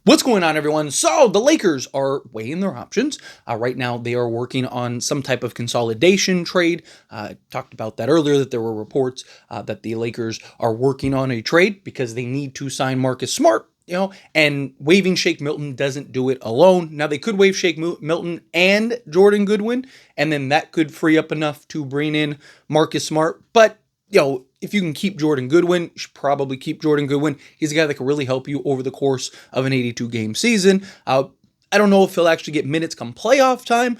What's going on, everyone? So the Lakers are weighing their options. Right now, they are working on some type of consolidation trade. Talked about that earlier, that there were reports that the Lakers are working on a trade because they need to sign Marcus Smart. And waiving Shake Milton doesn't do it alone. Now, they could waive Shake Milton and Jordan Goodwin, and then that could free up enough to bring in Marcus Smart. But if you can keep Jordan Goodwin, you should probably keep Jordan Goodwin. He's a guy that can really help you over the course of an 82-game season. I don't know if he'll actually get minutes come playoff time,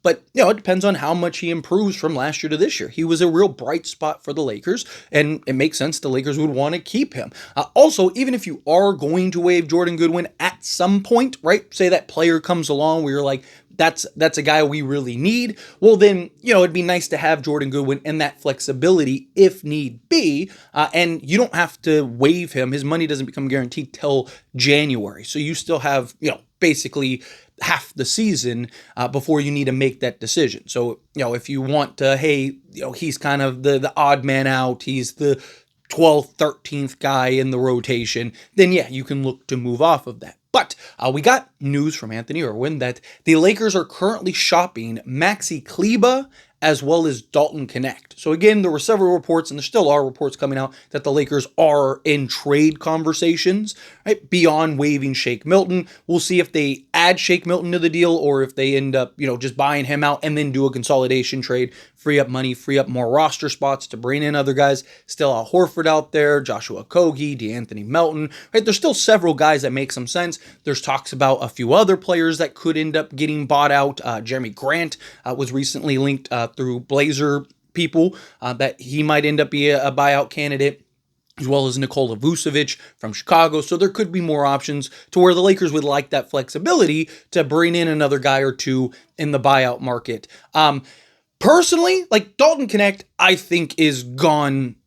but it depends on how much he improves from last year to this year. He was a real bright spot for the Lakers, and it makes sense the Lakers would want to keep him. Also, even if you are going to waive Jordan Goodwin at some point, right? Say that player comes along where you're like, that's a guy we really need. Well, then, it'd be nice to have Jordan Goodwin and that flexibility if need be. And you don't have to waive him. His money doesn't become guaranteed till January. So you still have, basically half the season before you need to make that decision. So, if you want to, hey, he's kind of the odd man out. He's the 12th, 13th guy in the rotation, then yeah, you can look to move off of that. But we got news from Anthony Irwin that the Lakers are currently shopping Maxi Kleber as well as Dalton Connect. So again, there were several reports, and there still are reports coming out, that the Lakers are in trade conversations, right? Beyond waiving Shake Milton. We'll see if they add Shake Milton to the deal or if they end up, just buying him out and then do a consolidation trade, free up money, free up more roster spots to bring in other guys. Still Al Horford out there, Joshua Okogie, DeAnthony Melton, right? There's still several guys that make some sense. There's talks about a few other players that could end up getting bought out. Jeremy Grant was recently linked through Blazer people that he might end up being a buyout candidate, as well as Nikola Vucevic from Chicago. So there could be more options to where the Lakers would like that flexibility to bring in another guy or two in the buyout market. Personally, Dalton Connect, I think is gone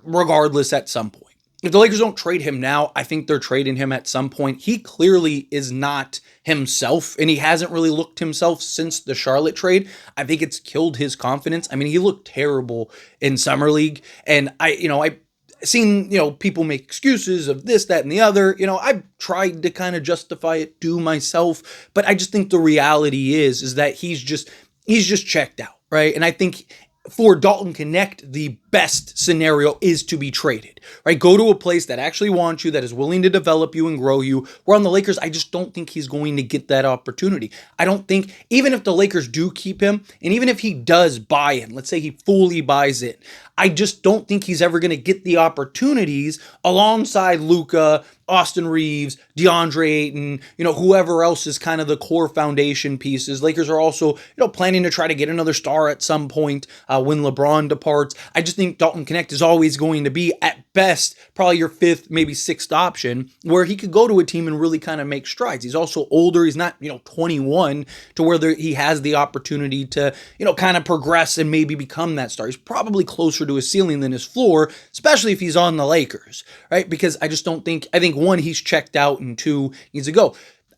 regardless at some point. If the Lakers don't trade him now, I think they're trading him at some point. He clearly is not himself, and he hasn't really looked himself since the Charlotte trade. I think it's killed his confidence. I mean, he looked terrible in Summer League, and I've seen, people make excuses of this, that, and the other. I've tried to kind of justify it to myself, but I just think the reality is that he's just checked out, right? And I think for Dalton Connect, the best scenario is to be traded, right? Go to a place that actually wants you, that is willing to develop you and grow you. Where on the Lakers, I just don't think he's going to get that opportunity. I don't think, even if the Lakers do keep him, and even if he does buy in, let's say he fully buys in, I just don't think he's ever going to get the opportunities alongside Luka, Austin Reeves, DeAndre Ayton, whoever else is kind of the core foundation pieces. Lakers are also, planning to try to get another star at some point when LeBron departs. I just think Dalton Connect is always going to be, at best, probably your fifth, maybe sixth option, where he could go to a team and really kind of make strides. He's also older. He's not, 21, to where he has the opportunity to, kind of progress and maybe become that star. He's probably closer to his ceiling than his floor, especially if he's on the Lakers, right? Because I think one, he's checked out, and two, he needs to go.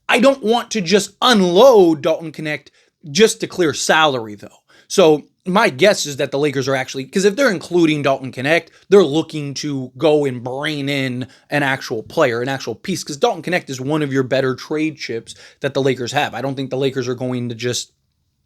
I don't want to just unload Dalton Connect just to clear salary, though. So my guess is that the Lakers are actually, because if they're including Dalton Connect, they're looking to go and bring in an actual player, an actual piece, because Dalton Connect is one of your better trade chips that the Lakers have. I don't think the Lakers are going to just,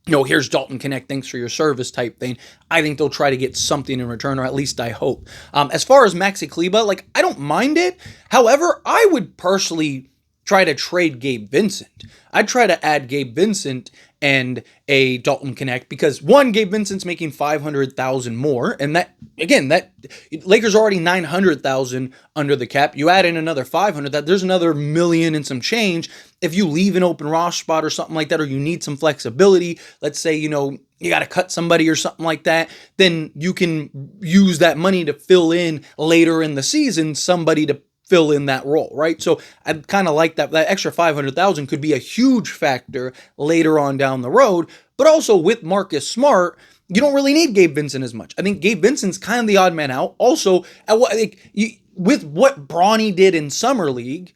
here's Dalton Connect, thanks for your service type thing. I think they'll try to get something in return, or at least I hope. As far as Maxi Kleber, I don't mind it. However, I would personally try to trade Gabe Vincent. I'd try to add Gabe Vincent and a Dalton Connect, because one, Gabe Vincent's making $500,000 more, and that Lakers are already $900,000 under the cap. You add in another $500,000, that there's another $1 million and some change. If you leave an open roster spot or something like that, or you need some flexibility, let's say you got to cut somebody or something like that, then you can use that money to fill in later in the season somebody to fill in that role, right? So I kind of like that extra $500,000 could be a huge factor later on down the road. But also with Marcus Smart, you don't really need Gabe Vincent as much. I think Gabe Vincent's kind of the odd man out. Also, with what Bronny did in Summer League,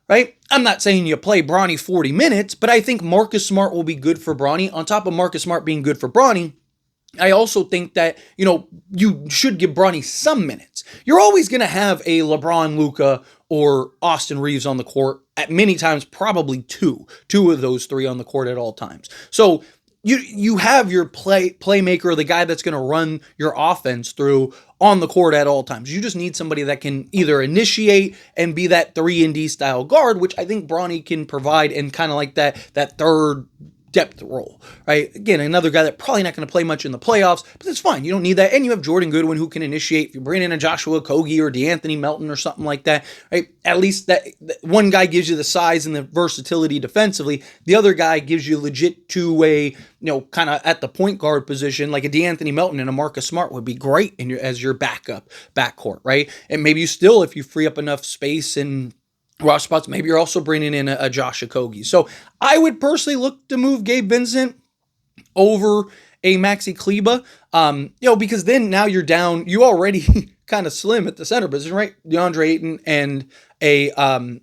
right? I'm not saying you play Bronny 40 minutes, but I think Marcus Smart will be good for Bronny. On top of Marcus Smart being good for Bronny, I also think that, you should give Bronny some minutes. You're always going to have a LeBron, Luka, or Austin Reeves on the court at many times probably two of those three on the court at all times. So you have your playmaker, the guy that's going to run your offense through on the court at all times. You just need somebody that can either initiate and be that 3-and-D style guard, which I think Bronny can provide, and kind of like that third depth role, right? Again, another guy that probably not going to play much in the playoffs, but that's fine. You don't need that. And you have Jordan Goodwin who can initiate. If you bring in a Joshua Okogie or DeAnthony Melton or something like that, right? At least that one guy gives you the size and the versatility defensively. The other guy gives you legit two-way, kind of at the point guard position, like a DeAnthony Melton and a Marcus Smart would be great as your backup backcourt, right? And maybe you still, if you free up enough space and roster spots, maybe you're also bringing in a Josh Okogie. So I would personally look to move Gabe Vincent over a Maxi Kleber, because then now you're down, you already kind of slim at the center position, right? DeAndre Ayton and a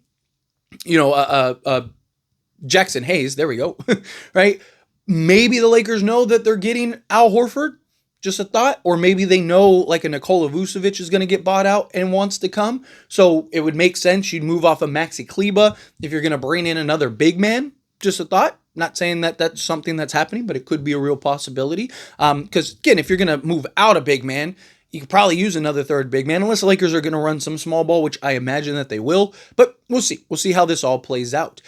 Jackson Hayes, there we go, right? Maybe the Lakers know that they're getting Al Horford, just a thought, or maybe they know like a Nikola Vucevic is going to get bought out and wants to come. So it would make sense you'd move off of Maxi Kleber if you're going to bring in another big man. Just a thought. Not saying that that's something that's happening, but it could be a real possibility. Because again, if you're going to move out a big man, you could probably use another third big man, unless the Lakers are going to run some small ball, which I imagine that they will. But we'll see. We'll see how this all plays out.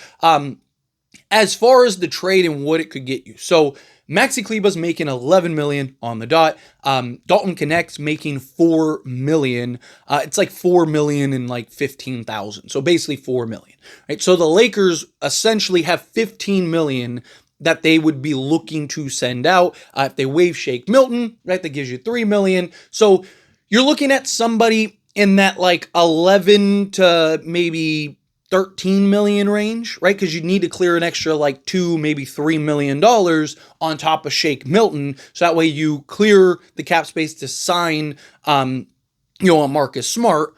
As far as the trade and what it could get you. So Maxi Kleber's making $11 million on the dot. Dalton Connect's making $4 million. It's like $4 million and like 15,000. So basically $4 million, right? So the Lakers essentially have $15 million that they would be looking to send out. If they waive Shake Milton, right, that gives you $3 million. So you're looking at somebody in that like 11 to maybe 13 million range, right? Because you need to clear an extra like $2, maybe $3 million on top of Shake Milton. So that way you clear the cap space to sign, a Marcus Smart,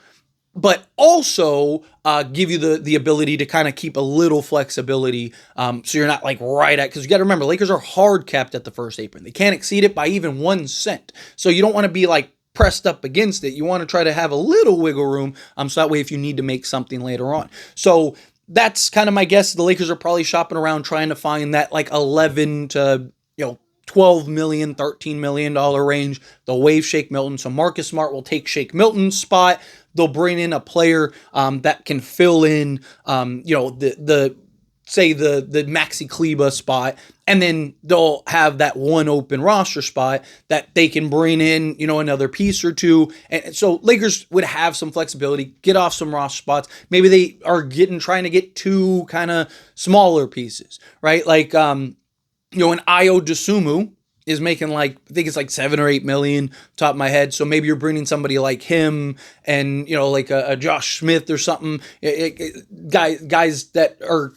but also give you the ability to kind of keep a little flexibility. So you're not like right at, because you got to remember, Lakers are hard capped at the first apron. They can't exceed it by even 1 cent. So you don't want to be like pressed up against it. You want to try to have a little wiggle room, so that way if you need to make something later on. So that's kind of my guess. The Lakers are probably shopping around trying to find that like 11 to 12 million, $13 million range. They'll waive Shake Milton, so Marcus Smart will take Shake Milton's spot. They'll bring in a player that can fill in the Maxi Kleber spot, and then they'll have that one open roster spot that they can bring in, another piece or two. And so Lakers would have some flexibility, get off some roster spots. Maybe they are trying to get two kind of smaller pieces, right? Like, an Ayo Dosunmu is making like, I think it's like 7 or 8 million top of my head. So maybe you're bringing somebody like him and, like a Josh Smith or something, guys that are,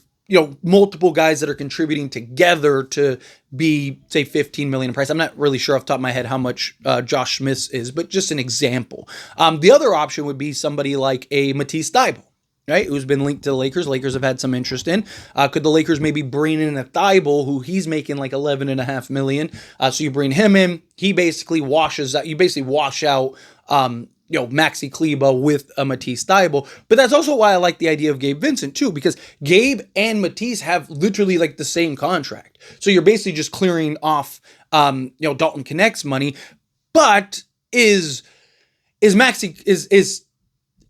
multiple guys that are contributing together to be, say, 15 million in price. I'm not really sure off the top of my head how much Josh Smith is, but just an example. The other option would be somebody like a Matisse Thybulle, right, who's been linked to the Lakers. Lakers have had some interest in. Could the Lakers maybe bring in a Thybulle who he's making like 11.5 million? So you bring him in. He basically washes out. You basically wash out Maxi Kleber with a Matisse Thybulle. But that's also why I like the idea of Gabe Vincent too, because Gabe and Matisse have literally like the same contract. So you're basically just clearing off, Dalton Connect's money. But is Matisse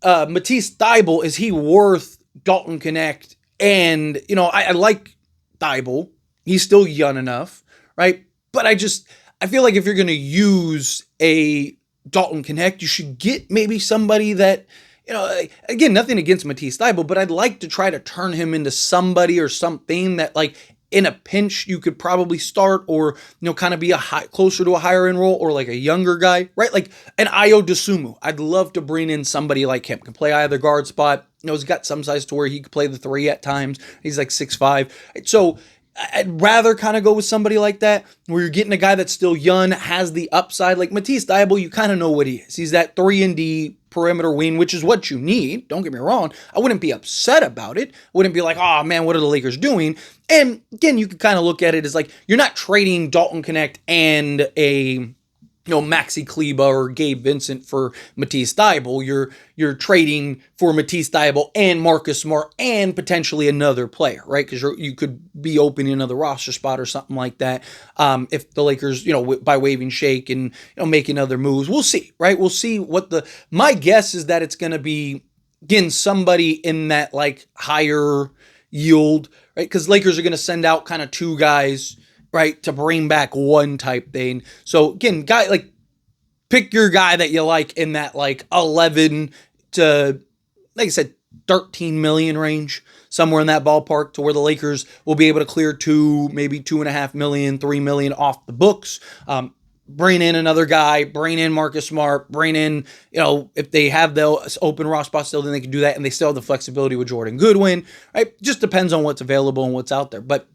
Thybulle, is he worth Dalton Connect? And, I like Thybulle. He's still young enough, right? But I feel like if you're going to use a Dalton Connect, you should get maybe somebody that, again, nothing against Matisse Thybulle, but I'd like to try to turn him into somebody or something that like in a pinch you could probably start, or, kind of be closer to a higher end role, or like a younger guy, right? Like an Ayo Dosunmu. I'd love to bring in somebody like him, can play either guard spot. He's got some size to where he could play the 3 at times. He's like 6'5". So I'd rather kind of go with somebody like that, where you're getting a guy that's still young, has the upside. Like Matisse Thybulle, you kind of know what he is. He's that 3-and-D perimeter wing, which is what you need. Don't get me wrong. I wouldn't be upset about it. I wouldn't be like, oh man, what are the Lakers doing? And again, you could kind of look at it as like, you're not trading Dalton Connect and a Maxi Kleber or Gabe Vincent for Matisse Thybulle. You're trading for Matisse Thybulle and Marcus Smart and potentially another player, right? Because you could be opening another roster spot or something like that. If the Lakers, by waving shake and making other moves, we'll see, right? We'll see my guess is that it's going to be, again, somebody in that like higher yield, right? Because Lakers are going to send out kind of two guys, right, to bring back one type thing. So again, pick your guy that you like in that like 11 to, like I said, 13 million range, somewhere in that ballpark, to where the Lakers will be able to clear maybe 2.5 million, 3 million off the books. Bring in another guy, bring in Marcus Smart, bring in, if they have the open raw spot still, then they can do that, and they still have the flexibility with Jordan Goodwin, right? Just depends on what's available and what's out there. But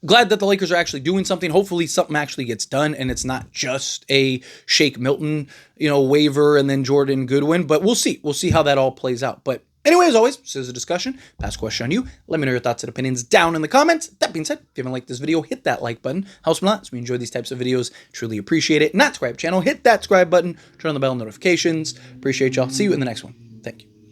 glad that the Lakers are actually doing something. Hopefully something actually gets done and it's not just a Shake Milton, waiver and then Jordan Goodwin. But we'll see. We'll see how that all plays out. But anyway, as always, this is a discussion. Pass a question on you. Let me know your thoughts and opinions down in the comments. That being said, if you haven't liked this video, hit that like button. Helps me a lot. So we enjoy these types of videos. Truly appreciate it. Not subscribe channel. Hit that subscribe button. Turn on the bell notifications. Appreciate y'all. See you in the next one.